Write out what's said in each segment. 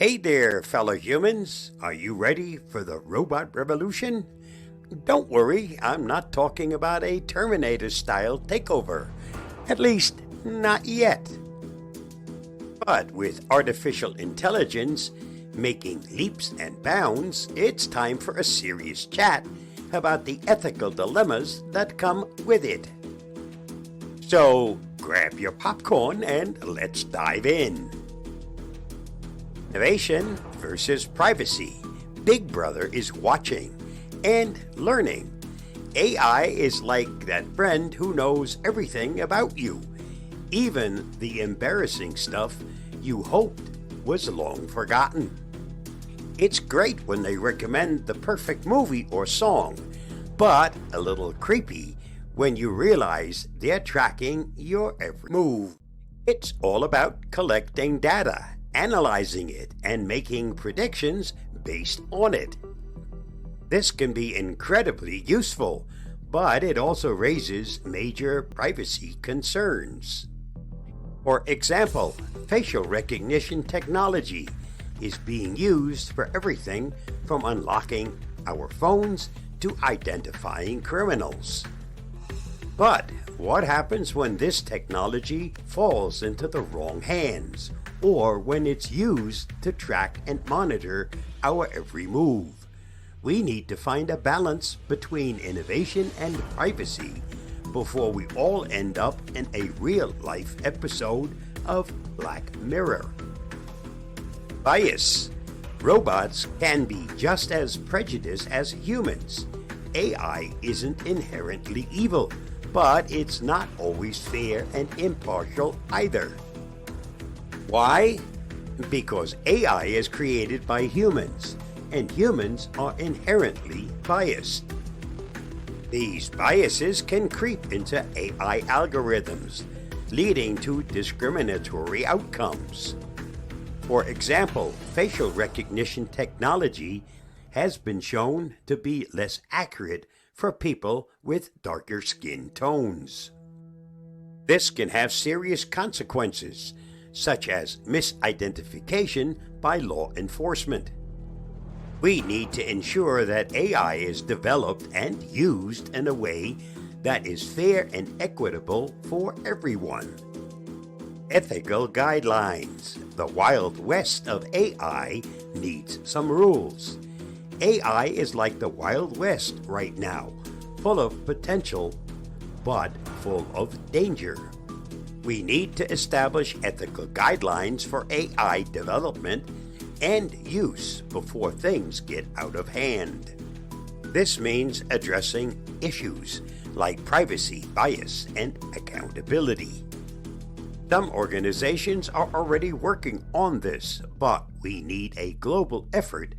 Hey there, fellow humans. Are you ready for the robot revolution? Don't worry, I'm not talking about a Terminator-style takeover. At least, not yet. But with artificial intelligence making leaps and bounds, it's time for a serious chat about the ethical dilemmas that come with it. So, grab your popcorn and let's dive in. Innovation versus privacy. Big Brother is watching and learning. AI is like that friend who knows everything about you, even the embarrassing stuff you hoped was long forgotten. It's great when they recommend the perfect movie or song, but a little creepy when you realize they're tracking your every move. It's all about collecting data, analyzing it, and making predictions based on it. This can be incredibly useful, but it also raises major privacy concerns. For example, facial recognition technology is being used for everything from unlocking our phones to identifying criminals. But what happens when this technology falls into the wrong hands, or when it's used to track and monitor our every move? We need to find a balance between innovation and privacy before we all end up in a real-life episode of Black Mirror. Bias. Robots can be just as prejudiced as humans. AI isn't inherently evil, but it's not always fair and impartial either. Why? Because AI is created by humans, and humans are inherently biased. These biases can creep into AI algorithms, leading to discriminatory outcomes. For example, facial recognition technology has been shown to be less accurate for people with darker skin tones. This can have serious consequences, such as misidentification by law enforcement. We need to ensure that AI is developed and used in a way that is fair and equitable for everyone. Ethical guidelines. The Wild West of AI needs some rules. AI is like the Wild West right now, full of potential, but full of danger. We need to establish ethical guidelines for AI development and use before things get out of hand. This means addressing issues like privacy, bias, and accountability. Some organizations are already working on this, but we need a global effort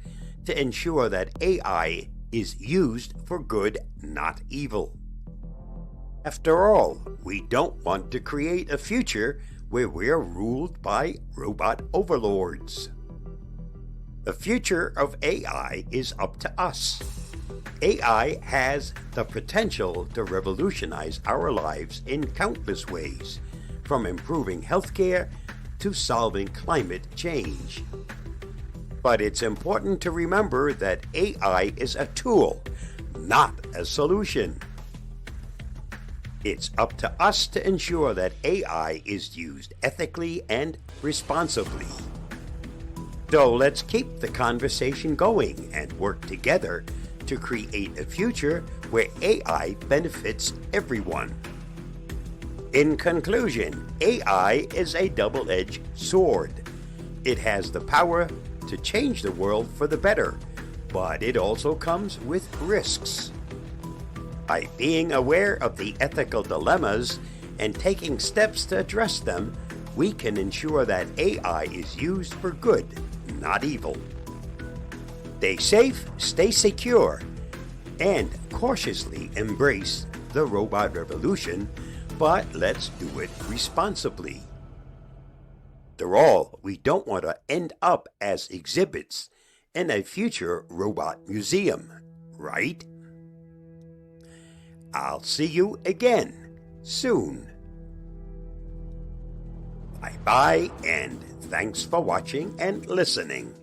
to ensure that AI is used for good, not evil. After all, we don't want to create a future where we are ruled by robot overlords. The future of AI is up to us. AI has the potential to revolutionize our lives in countless ways, from improving healthcare to solving climate change. But it's important to remember that AI is a tool, not a solution. It's up to us to ensure that AI is used ethically and responsibly. So let's keep the conversation going and work together to create a future where AI benefits everyone. In conclusion, AI is a double-edged sword. It has the power to change the world for the better, but it also comes with risks. By being aware of the ethical dilemmas and taking steps to address them, we can ensure that AI is used for good, not evil. Stay safe, stay secure, and cautiously embrace the robot revolution, but let's do it responsibly. After all, we don't want to end up as exhibits in a future robot museum, right? I'll see you again soon. Bye-bye and Thanks for watching and listening.